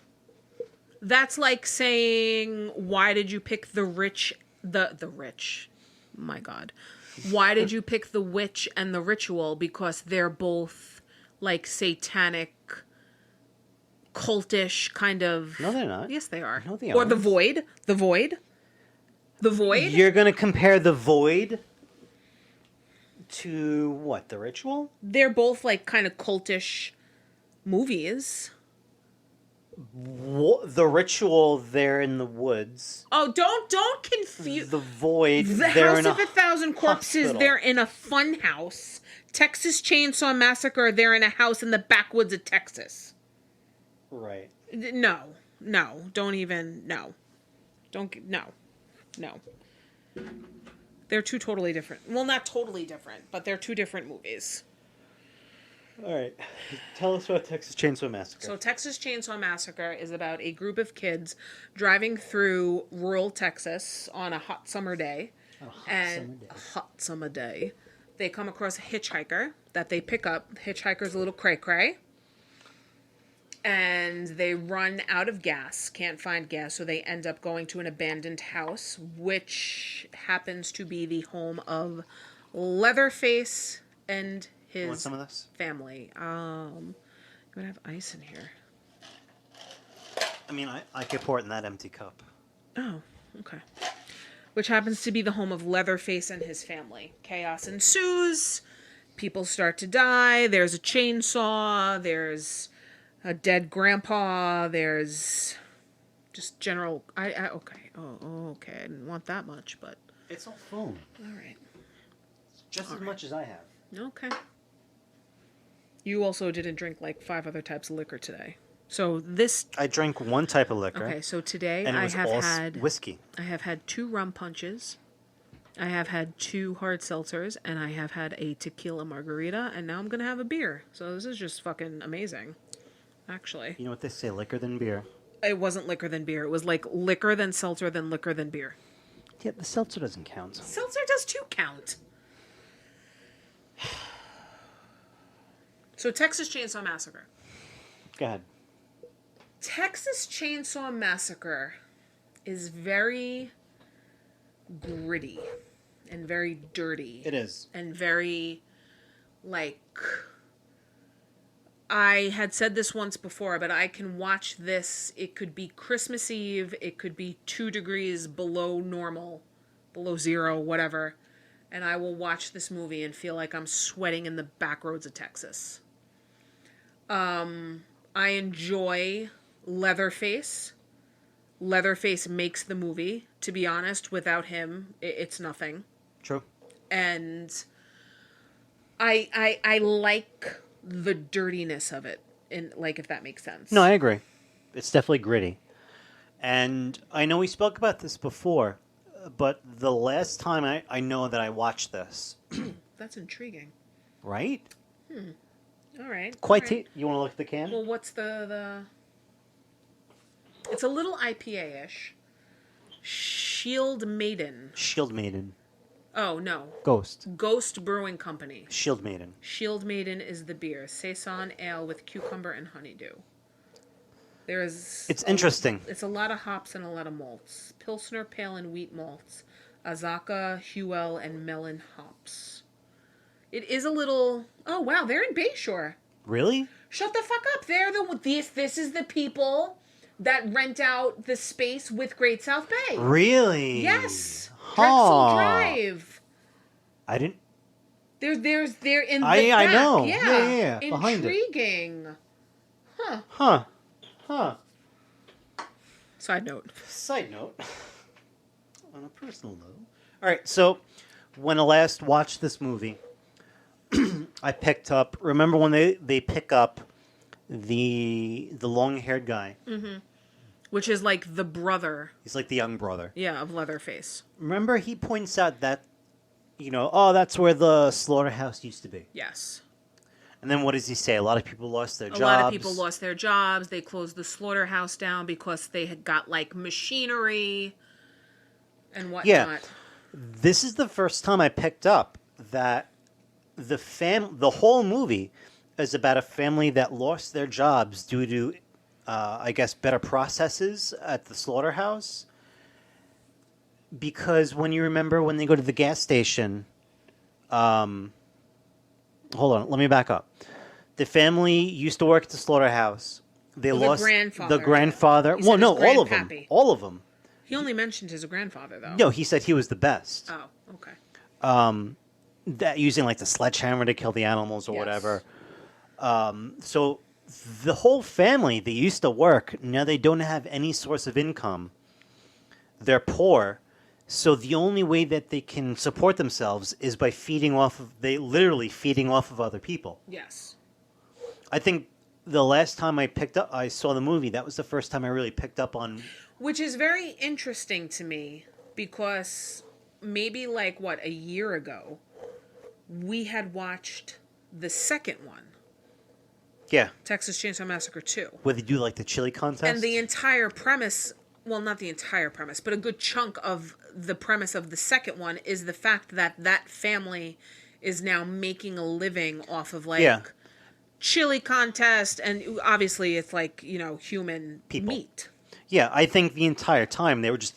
That's like saying, why did you pick the rich? My God. Why did you pick The Witch and The Ritual? Because they're both like satanic, cultish kind of. No, they're not. Yes, they are. No, they Or aren't. The Void. The Void. The Void. You're going to compare The Void To what? The Ritual? They're both like kind of cultish movies. The Ritual, they're in the woods. Oh, don't confuse The Void, the they're House in of a Thousand Corpses. hospital. They're in a fun house. Texas Chainsaw Massacre. They're in a house in the backwoods of Texas. Right. No, don't even no. No. They're two totally different. Well, not totally different, but they're two different movies. All right. Tell us about Texas Chainsaw Massacre. So Texas Chainsaw Massacre is about a group of kids driving through rural Texas on a hot summer day. A hot summer day. They come across a hitchhiker that they pick up. The hitchhiker's a little cray-cray. And they run out of gas, can't find gas, so they end up going to an abandoned house, which happens to be the home of Leatherface and You want his some of this? family. I'm gonna have ice in here. I mean, I could pour it in that empty cup. Oh, okay. Which happens to be the home of Leatherface and his family. Chaos ensues. People start to die. There's a chainsaw. There's a dead grandpa. There's just general. Okay. Oh, okay. I didn't want that much, but It's all foam. all right. Just as much as I have. Okay. You also didn't drink like 5 other types of liquor today. So this. I drank one type of liquor. Okay, so today and it I was have all had whiskey. I have had 2 rum punches. I have had 2 hard seltzers, and I have had a tequila margarita, and now I'm gonna have a beer. So this is just fucking amazing, actually. You know what they say, liquor than beer. It wasn't liquor than beer. It was like liquor than seltzer than liquor than beer. Yeah, the seltzer doesn't count. Seltzer does too count. So Texas Chainsaw Massacre. Go ahead. Texas Chainsaw Massacre is very gritty and very dirty. It is. And very, like, I had said this once before, but I can watch this. It could be Christmas Eve. It could be 2 degrees below normal, below zero, whatever. And I will watch this movie and feel like I'm sweating in the back roads of Texas. I enjoy Leatherface. Leatherface makes the movie. To be honest, without him, it's nothing. True. And I like the dirtiness of it, and like, if that makes sense. No, I agree. It's definitely gritty. And I know we spoke about this before, but the last time I know that I watched this. That's intriguing. Right? All right. Quite. all right. You want to look at the can? Well, what's the? It's a little IPA-ish. Shield Maiden. Shield Maiden. Oh no. Ghost. Ghost Brewing Company. Shield Maiden. Shield Maiden is the beer. Saison ale with cucumber and honeydew. There is. It's interesting. It's a lot of hops and a lot of malts. Pilsner, pale and wheat malts. Azaka, Huel, and melon hops. It is a little. Oh wow, they're in Bayshore. Really? Shut the fuck up! They're the this is the people that rent out the space with Great South Bay. Really? Yes. Huh. Drexel Drive. I didn't. They're in the I back. know. Yeah. Yeah. Behind it. Intriguing. Huh. Side note. Side note. On a personal note. All right. So, when I last watched this movie, I picked up. Remember when they pick up the long-haired guy? Mm-hmm. Which is like the brother. He's like the young brother. Yeah, of Leatherface. Remember, he points out that, that's where the slaughterhouse used to be. Yes. And then what does he say? A lot of people lost their jobs. A lot of people lost their jobs. They closed the slaughterhouse down because they had got like machinery and whatnot. Yeah. This is the first time I picked up that the whole movie is about a family that lost their jobs due to, I guess, better processes at the slaughterhouse. Because when you remember when they go to the gas station, hold on, let me back up. The family used to work at the slaughterhouse. They lost the grandfather. Well, no, all of them. All of them. He only mentioned his grandfather, though. No, he said he was the best. Oh, okay. that using like the sledgehammer to kill the animals or Yes. whatever. So the whole family, they used to work. Now they don't have any source of income. They're poor. So the only way that they can support themselves is by literally feeding off of other people. Yes. I think the last time I saw the movie, that was the first time I really picked up on. Which is very interesting to me because maybe like a year ago, we had watched the second one, Yeah. Texas Chainsaw Massacre 2. Where they do like the chili contest. And the entire premise, well, not the entire premise, but a good chunk of the premise of the second one is the fact that that family is now making a living off of chili contest, and obviously it's human People. meat. Yeah, I think the entire time they were just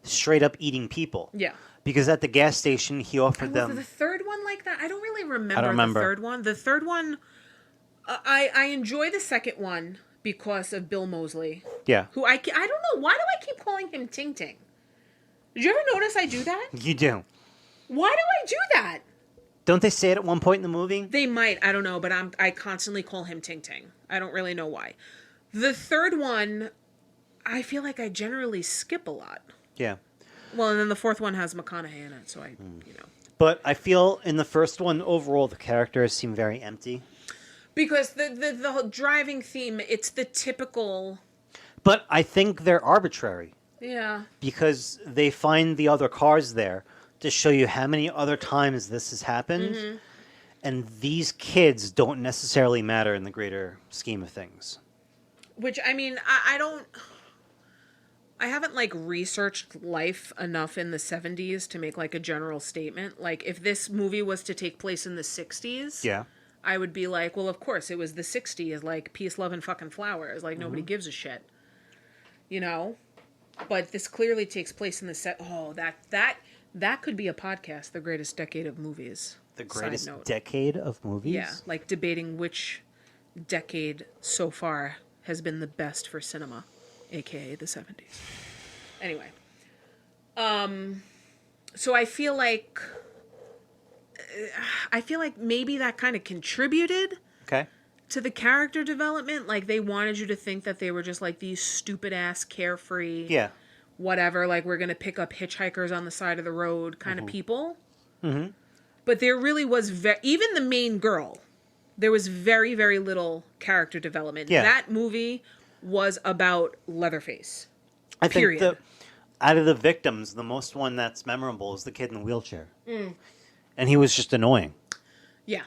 straight up eating people. Yeah. Because at the gas station, he offered Was them. the third one like that? I don't really remember, remember. the third one. The third one, I enjoy the second one because of Bill Moseley. Yeah. Who I don't know, why do I keep calling him Ting Ting? Did you ever notice I do that? You do. Why do I do that? Don't they say it at one point in the movie? They might, I don't know, but I constantly call him Ting Ting. I don't really know why. The third one, I feel like I generally skip a lot. Yeah. Well, and then the fourth one has McConaughey in it, so But I feel in the first one, overall, the characters seem very empty. Because the whole driving theme, it's the typical... But I think they're arbitrary. Yeah. Because they find the other cars there to show you how many other times this has happened. Mm-hmm. And these kids don't necessarily matter in the greater scheme of things. Which, I mean, I haven't, researched life enough in the 70s to make, a general statement. Like, if this movie was to take place in the 60s... Yeah. I would be like, well, of course, it was the 60s, peace, love, and fucking flowers. Nobody gives a shit. You know? But this clearly takes place in the Oh, that could be a podcast, the greatest decade of movies. The greatest decade of movies? Yeah, debating which decade so far has been the best for cinema, a.k.a. the 70s. Anyway. So I feel like maybe that kind of contributed to the character development. They wanted you to think that they were just these stupid ass carefree, whatever, we're gonna pick up hitchhikers on the side of the road kind of people. Mm-hmm. But there really was even the main girl, there was very, very little character development. Yeah. That movie was about Leatherface. I think out of the victims, the most one that's memorable is the kid in the wheelchair. And he was just annoying. Yeah.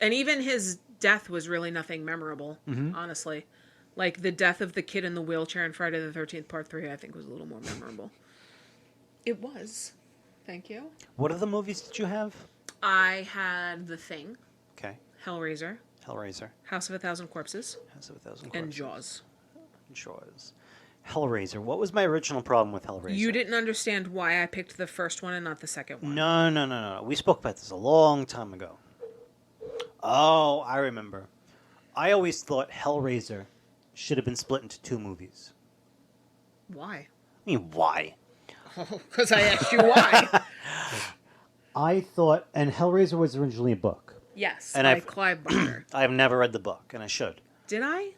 And even his death was really nothing memorable, honestly. The death of the kid in the wheelchair in Friday the 13th Part 3, I think, was a little more memorable. It was. Thank you. What other movies did you have? I had The Thing. Okay. Hellraiser. House of a Thousand Corpses. And Jaws. Hellraiser. What was my original problem with Hellraiser? You didn't understand why I picked the first one and not the second one. No. We spoke about this a long time ago. Oh, I remember. I always thought Hellraiser should have been split into two movies. Why? I mean, why? Because I asked you why. I thought, and Hellraiser was originally a book. Yes, and by Clive Barker. I've never read the book, and I should. Did I?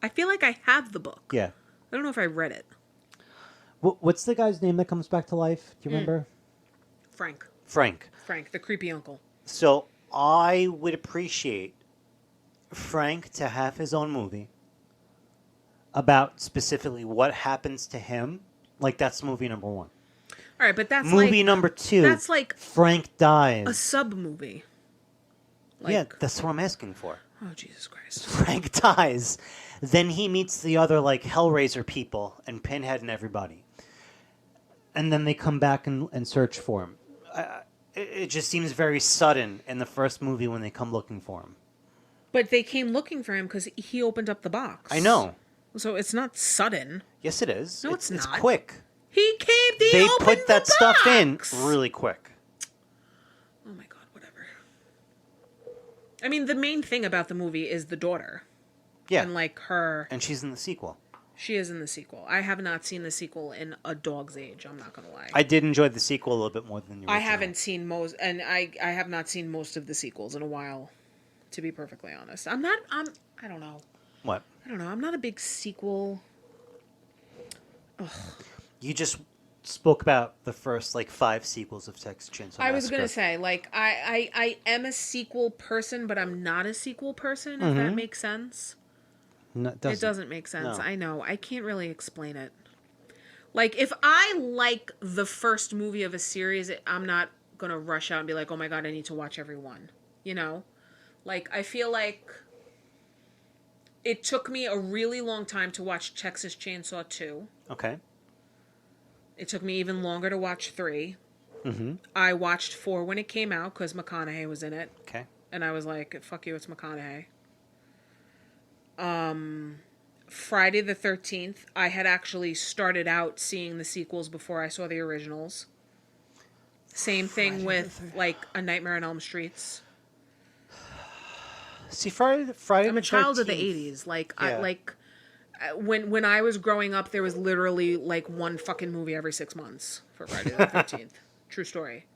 I feel like I have the book. Yeah. I don't know if I read it. What's the guy's name that comes back to life? Do you remember? Frank, the creepy uncle. So I would appreciate Frank to have his own movie about specifically what happens to him. That's movie number 1. All right, but that's movie number 2. That's Frank dies. A sub movie. Yeah, that's what I'm asking for. Oh, Jesus Christ. Frank dies. Then he meets the other Hellraiser people and Pinhead and everybody. And then they come back and search for him. It just seems very sudden in the first movie when they come looking for him. But they came looking for him because he opened up the box. I know. So it's not sudden. Yes, it is. No, it's not. It's quick. He came. They opened put that the stuff box. in really quick. Oh my God, whatever. I mean, the main thing about the movie is the daughter. Yeah. And her. And she's in the sequel. She is in the sequel. I have not seen the sequel in a dog's age. I'm not gonna lie. I did enjoy the sequel a little bit more than the original. I haven't seen most, and I have not seen most of the sequels in a while. To be perfectly honest, I don't know. What? I don't know. I'm not a big sequel. You just spoke about the first like 5 sequels of Texas Chainsaw Massacre. I was gonna say, like, I am a sequel person, but I'm not a sequel person. If that makes sense. No, It doesn't make sense. No. I know. I can't really explain it. Like, if I like the first movie of a series, I'm not gonna rush out and be like, oh my god, I need to watch every one. You know? Like, I feel like it took me a really long time to watch Texas Chainsaw 2. Okay. It took me even longer to watch 3. Mm-hmm. I watched 4 when it came out because McConaughey was in it. Okay. And I was like, fuck you, it's McConaughey. Friday the 13th, I had actually started out seeing the sequels before I saw the originals. Same thing with, like, A Nightmare on Elm Streets. See, Friday I'm the a child of the 13th. 80s. Like, Yeah. when I was growing up, there was literally, like, one fucking movie every 6 months for Friday the 13th. True story.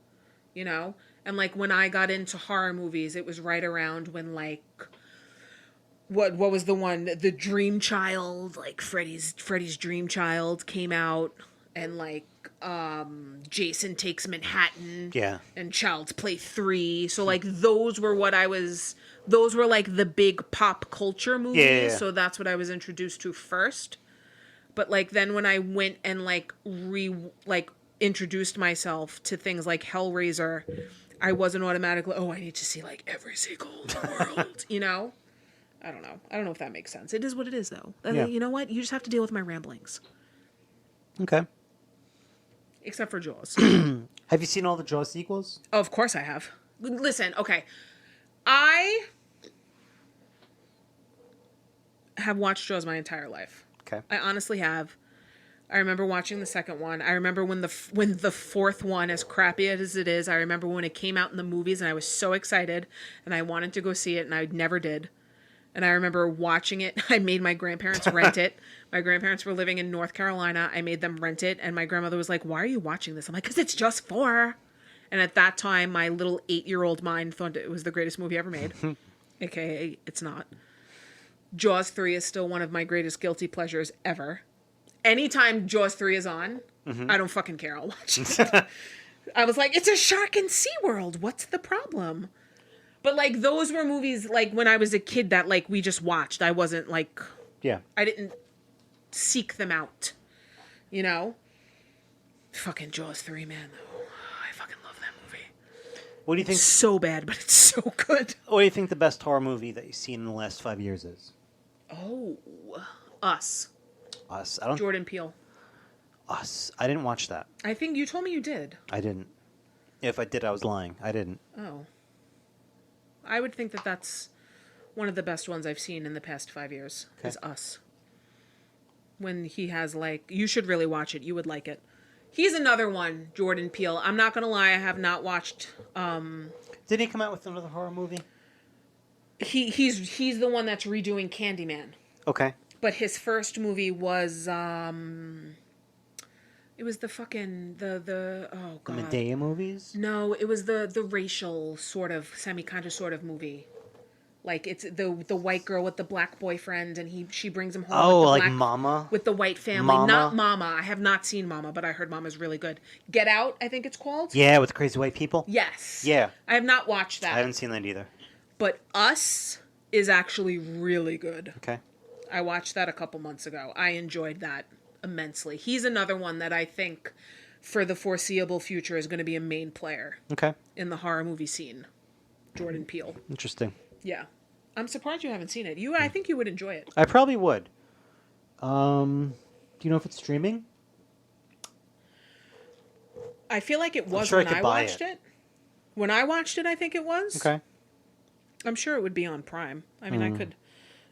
You know? And, like, when I got into horror movies, it was right around when, like, what was the one? The Dream Child, like, Freddy's Dream Child came out, and, like, Jason Takes Manhattan. Yeah. And Child's Play 3. So, like, those were like the big pop culture movies. Yeah. So that's what I was introduced to first. But, like, then when I went and, like, introduced myself to things like Hellraiser, I wasn't automatically, oh, I need to see, like, every sequel in the world, you know? I don't know. I don't know if that makes sense. It is what it is, though. Yeah. You know what? You just have to deal with my ramblings. Okay. Except for Jaws. Have you seen all the Jaws sequels? Oh, of course I have. Listen, okay. I have watched Jaws my entire life. Okay. I honestly have. I remember watching the second one. I remember when the fourth one, as crappy as it is, I remember when it came out in the movies and I was so excited and I wanted to go see it and I never did. And I remember watching it. I made my grandparents rent it. My grandparents were living in North Carolina. I made them rent it. And my grandmother was like, why are you watching this? I'm like, because it's just 4. And at that time, my little 8-year-old mind thought it was the greatest movie ever made. AKA, it's not. Jaws 3 is still one of my greatest guilty pleasures ever. Anytime Jaws 3 is on, I don't fucking care. I'll watch it. I was like, it's a shark in SeaWorld. What's the problem? But, like, those were movies, like, when I was a kid that, like, we just watched. I wasn't, like... Yeah. I didn't seek them out. You know? Fucking Jaws 3, man, though. I fucking love that movie. What do you think? It's so bad, but it's so good. What do you think the best horror movie that you've seen in the last 5 years is? Oh. Us. Us. I don't. Jordan Peele. Us. I didn't watch that. I think you told me you did. I didn't. If I did, I was lying. I didn't. Oh. I would think that that's one of the best ones I've seen in the past 5 years. Okay. Is Us. When he has, like... You should really watch it. You would like it. He's another one, Jordan Peele. I'm not going to lie. I have not watched... Did he come out with another horror movie? He's the one that's redoing Candyman. Okay. But his first movie was... It was the fucking... Oh, God. Medea movies? No, it was the racial sort of, semi-conscious sort of movie. Like, it's the white girl with the black boyfriend, and she brings him home Oh, with the like black, Mama? with the white family. Mama? Not Mama. I have not seen Mama, but I heard Mama's really good. Get Out, I think it's called? Yeah, with crazy white people? Yes. Yeah. I have not watched that. I haven't seen that either. But Us is actually really good. Okay. I watched that a couple months ago. I enjoyed that immensely. He's another one that I think for the foreseeable future is going to be a main player Okay. in the horror movie scene. Jordan Peele. Interesting. Yeah. I'm surprised you haven't seen it. I think you would enjoy it. I probably would. Do you know if it's streaming? I feel like it was sure I when could I buy watched it. When I watched it, I think it was. Okay. I'm sure it would be on Prime. I mean,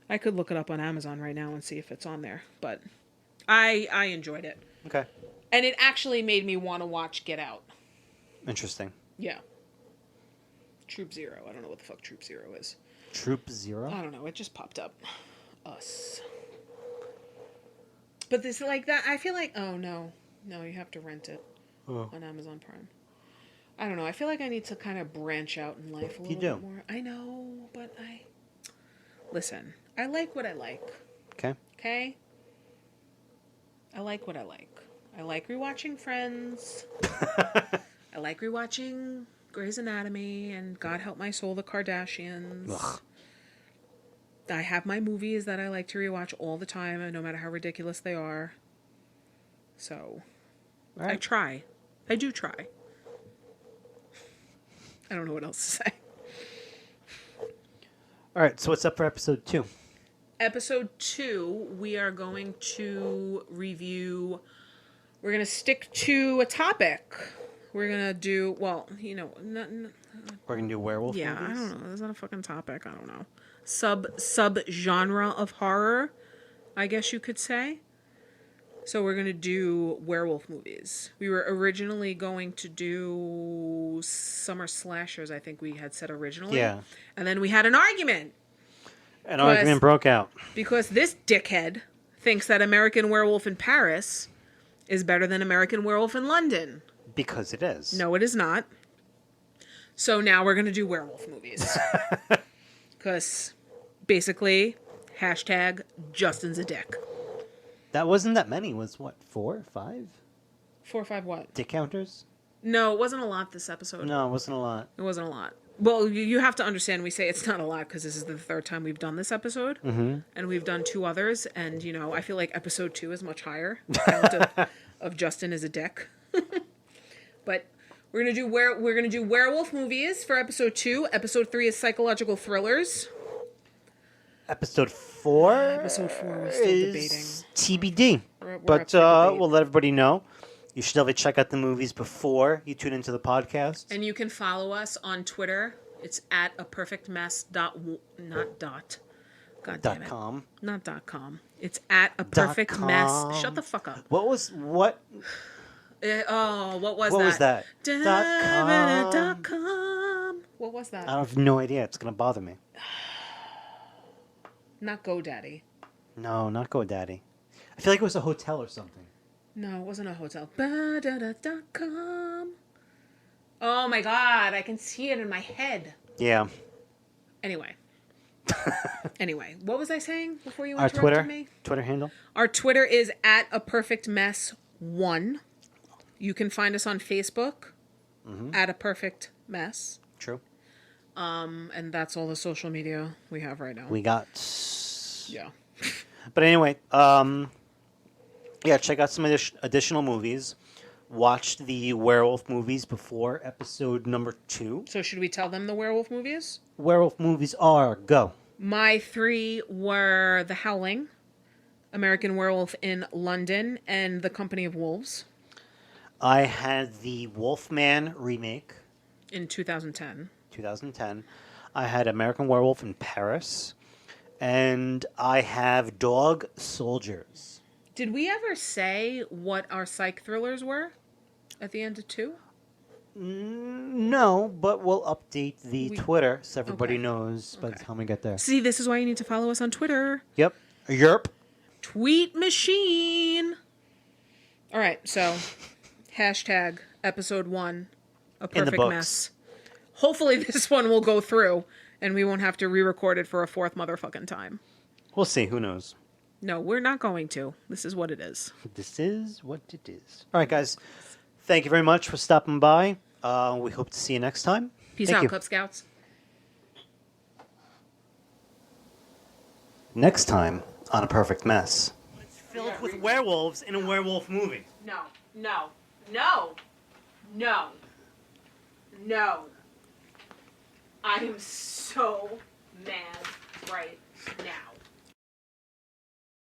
I could look it up on Amazon right now and see if it's on there. But I enjoyed it. Okay. And it actually made me want to watch Get Out. Interesting. Yeah. Troop Zero. I don't know what the fuck Troop Zero is. Troop Zero? I don't know. It just popped up. Us. But this like that. I feel like no, you have to rent it on Amazon Prime. I don't know. I feel like I need to kind of branch out in life a little bit more. I know, but listen. I like what I like. Okay. Okay. I like what I like. I like rewatching Friends. I like rewatching Grey's Anatomy and God Help My Soul, The Kardashians. Ugh. I have my movies that I like to rewatch all the time, no matter how ridiculous they are. So, Right. I try. I do try. I don't know what else to say. All right, so what's up for episode 2? Episode 2, we are going to review... We're going to stick to a topic. We're going to do... Well, you know... We're going to do werewolf movies? I don't know. That's not a fucking topic. I don't know. Sub-genre of horror, I guess you could say. So we're going to do werewolf movies. We were originally going to do summer slashers, I think we had said originally. Yeah. And then we had an argument. An argument broke out. Because this dickhead thinks that American Werewolf in Paris is better than American Werewolf in London. Because it is. No, it is not. So now we're going to do werewolf movies. Because basically, hashtag Justin's a dick. That wasn't that many. It was what, 4, 5? 4 or 5 what? Dick counters? No, it wasn't a lot this episode. No, it wasn't a lot. It wasn't a lot. Well, you have to understand, we say it's not a lot because this is the 3rd time we've done this episode. Mm-hmm. And we've done 2 others. And, you know, I feel like episode 2 is much higher. The count of Justin is a dick. But we're gonna do werewolf movies for episode 2. Episode 3 is psychological thrillers. Episode 4? Episode 4 we're still debating. TBD. We're But up for debate. we'll let everybody know. You should definitely check out the movies before you tune into the podcast. And you can follow us on Twitter. It's at a perfect mess God damn it. .com. Not .com. It's at a perfect mess. Shut the fuck up. What? What was What was that? .com. What was that? I have no idea. It's gonna bother me. Not GoDaddy. No, not GoDaddy. I feel like it was a hotel or something. No, it wasn't a hotel. .com. Oh my god, I can see it in my head. Yeah. Anyway, what was I saying before you Our interrupted Twitter me? handle. Our Twitter is at a perfect mess 1. You can find us on Facebook at a perfect mess. True. And that's all the social media we have right now. We got. Yeah. But anyway, yeah, check out some additional movies. Watch the werewolf movies before episode number 2. So should we tell them the werewolf movies? Werewolf movies are go. My 3 were The Howling, American Werewolf in London, and The Company of Wolves. I had the Wolfman remake. In 2010. 2010. I had American Werewolf in Paris. And I have Dog Soldiers. Did we ever say what our psych thrillers were at the end of 2? No, but we'll update the Twitter so everybody knows by the time we get there. See, this is why you need to follow us on Twitter. Yep. Yerp. Tweet machine. All right, so hashtag episode 1, a perfect mess. Hopefully this one will go through and we won't have to re-record it for a 4th motherfucking time. We'll see. Who knows? No, we're not going to. This is what it is. This is what it is. All right, guys. Thank you very much for stopping by. We hope to see you next time. Peace Thank out, you. Cub Scouts. Next time on A Perfect Mess. It's filled with werewolves in a werewolf movie. No. I am so mad right now.